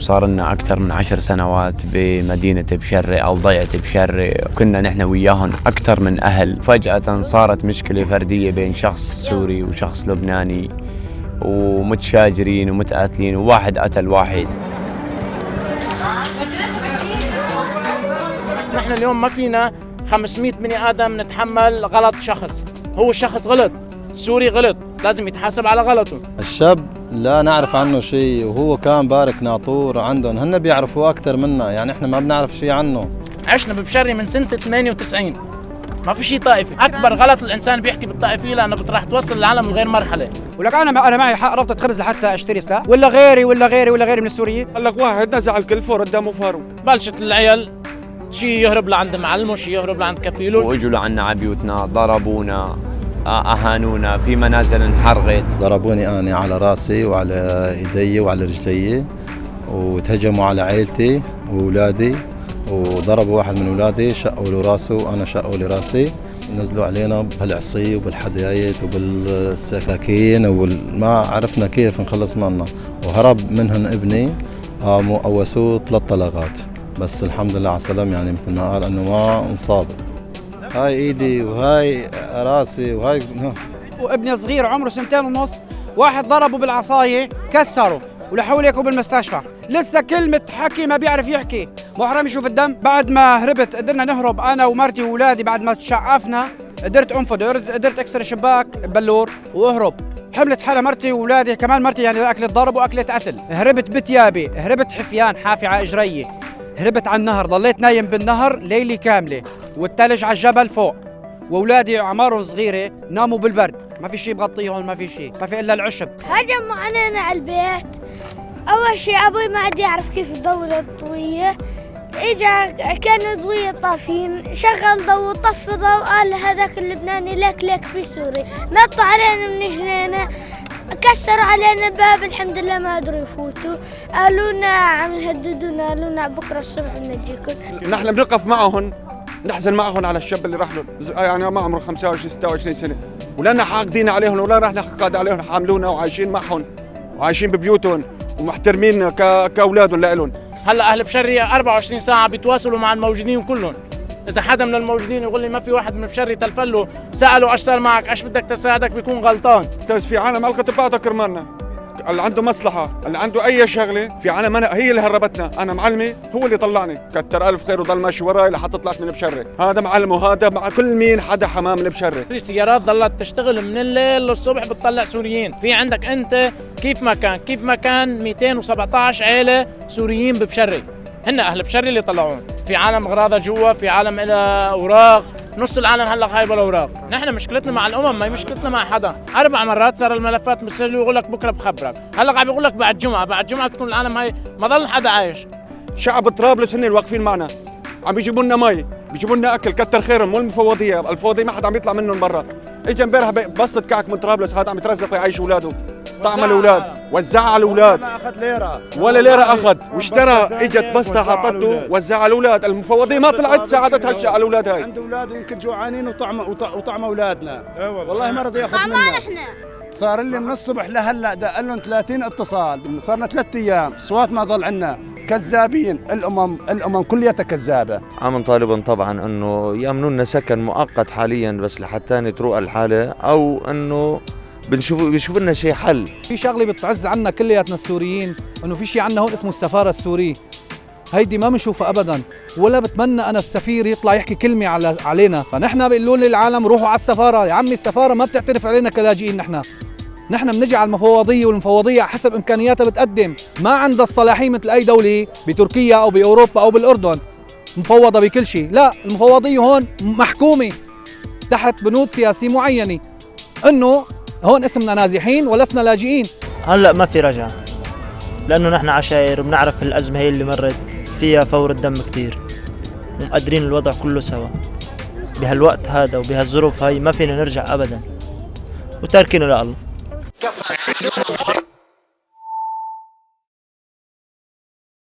صار لنا أكثر من 10 سنوات بمدينة بشرة أو ضيعة بشرة، كنا نحن وياهم أكثر من أهل. فجأة صارت مشكلة فردية بين شخص سوري وشخص لبناني، ومتشاجرين ومتقاتلين، وواحد قتل واحد. نحن اليوم ما فينا 500 بني آدم نتحمل غلط شخص. هو الشخص غلط، السوري غلط، لازم يتحاسب على غلطه. الشاب لا نعرف عنه شيء، وهو كان بارك ناطور عندهم، هن بيعرفوا أكثر منا، يعني إحنا ما بنعرف شيء عنه. عشنا ببشري من سنة 98، ما في شيء طائفي. أكبر غلط الإنسان بيحكي بالطائفية لأنه راح توصل العالم لغير مرحلة. ولك أنا معي حق ربطة خبز لحتى أشتري سلاح، ولا غيري من السوريين. قال لك واحد نزع الكلفور قدامه فارو. بلشت العيال شيء يهرب لعند معلمه، شيء يهرب لعند كفيله، واجوا لعنا على بيوتنا، ضربونا، أهانونا، في منازل انحرقت. ضربوني أنا على راسي وعلى إيدي وعلى رجلي، وتهجموا على عائلتي وأولادي، وضربوا واحد من أولادي شقوا له راسه وأنا شقوا لي راسي. نزلوا علينا بالعصي وبالحدايد وبالسكاكين، وما عرفنا كيف نخلص منه، وهرب منهم ابني. قاموا قوسوه 3 طلقات، بس الحمد لله على السلام، يعني مثل ما قال انه ما انصاب. هاي ايدي وهاي راسي وهاي وابني صغير عمره 2.5 سنين، واحد ضربه بالعصاية كسره ولحول يكو بالمستشفى. لسه كلمة حكي ما بيعرف يحكي، محرم يشوف الدم. بعد ما هربت قدرنا نهرب أنا ومرتي وولادي، بعد ما تشعفنا قدرت أنفذ، قدرت أكسر الشباك بلور وأهرب. حملت حالة مرتي وولادي، كمان مرتي يعني أكلت ضرب وأكلت قتل. هربت بتيابي، هربت حفيان حافي على إجريي، هربت على النهر، ضليت نايم بالنهر ليلة كاملة، والتلج على الجبل فوق، واولادي اعمارهم صغيره ناموا بالبرد، ما في شيء بغطيهم، ما في شيء، ما في الا العشب. هجموا علينا على البيت. اول شيء ابوي ما عاد يعرف كيف يضوي الضويه، اجا كانوا ضويه طافين، شغل ضوء طفي ضوء، قال هذاك اللبناني لك في سوري، نطوا علينا من جنينه، كسروا علينا باب، الحمد لله ما قدروا يفوتوا، قالوا لنا عم يهددونا، قالوا لنا بكره الصبح بنجيكم. نحن بنقف معهم، نحزن معهم على الشاب اللي راح له، يعني ما عمره 25 26 سنه، ولا حاقدين عليهم ولا راح نحقد عليهم، حاملونا وعايشين معهم وعايشين ببيوتهم ومحترمين كاولادهم لهم. هلا أهل بشري 24 ساعة بيتواصلوا مع الموجودين كلهم. إذا حدا من الموجودين يقول لي ما في واحد من بشري تلفله سأله ايش صار معك، ايش بدك تساعدك، بيكون غلطان. استاذ في عالم ألقت بعضها كرمالنا، اللي عنده مصلحة، اللي عنده أي شغلة، في عالم هي اللي هربتنا. أنا معلمي هو اللي طلعني، كتر ألف خير وضل ماشي وراي لحتى طلعت من بشرة. هذا معلم وهذا مع كل مين حدا حمام من بشرة. في سيارات ضلت تشتغل من الليل للصبح بتطلع سوريين. في عندك أنت كيف ما كان 217 عيلة سوريين ببشري، هن أهل بشري اللي طلعون. في عالم غراضة جوا، في عالم إلى أوراق، نص العالم هلا خايبه الاوراق. نحن مشكلتنا مع الامم، ما هي مشكلتنا مع حدا. 4 مرات صار الملفات مسجله ويقول لك بكره بخبرك، هلا عم بيقول لك بعد جمعه تكون العالم هاي ما ضل حدا عايش. شعب طرابلس هن واقفين معنا، عم بيجيبوا لنا مي، بيجيبوا لنا اكل، كتر خيرهم. مو المفوضيه، الفوضيه ما حدا عم يطلع منهم برا. اجى امبارح بسطة كعك من طرابلس، هذا عم يترزق ويعيش اولاده، طعم الاولاد، وزعها على الاولاد، ما اخذ ليره ولا ليره اخذ، واشترى، اجت بسطة حطته وزعها على الاولاد. المفوضيه ما طلعت ساعدتها الشيء على الاولاد. هاي عنده اولاد يمكن جوعانين وطعم اولادنا. والله ما رضي ياخذ طعمان منا. احنا صار لي من الصبح لهلا دق لهم 30 اتصال، صارنا 3 ايام صوت ما ضل عنا. كذابين، الامم كلياتها كذابه. عم نطالبهم طبعا انه يامنوا لنا سكن مؤقت حاليا بس لحتى تروق الحاله، او انه بيشوف لنا شيء حل. في شغله بتعز عنا كلياتنا السوريين، انه في شيء عنا هون اسمه السفاره السوري، هيدي ما بنشوفها ابدا، ولا بتمنى انا السفير يطلع يحكي كلمه علينا. فنحن بيقولوا للعالم روحوا على السفاره، يا عمي السفاره ما بتعترف علينا كلاجئين. نحن بنجي على المفوضيه، والمفوضيه حسب امكانياتها بتقدم، ما عندها الصلاحيه مثل اي دوله بتركيا او باوروبا او بالاردن مفوضه بكل شيء. لا، المفوضيه هون محكومه تحت بنود سياسيه معينه، انه هون اسمنا نازحين ولسنا لاجئين. هلا ما في رجعه، لانه نحن عشاير وبنعرف الازمه هي اللي مرت فيها فور الدم كثير، ومقدرين الوضع كله سوا. بهالوقت هذا وبهالظروف هاي ما فينا نرجع ابدا، وتاركينه لله.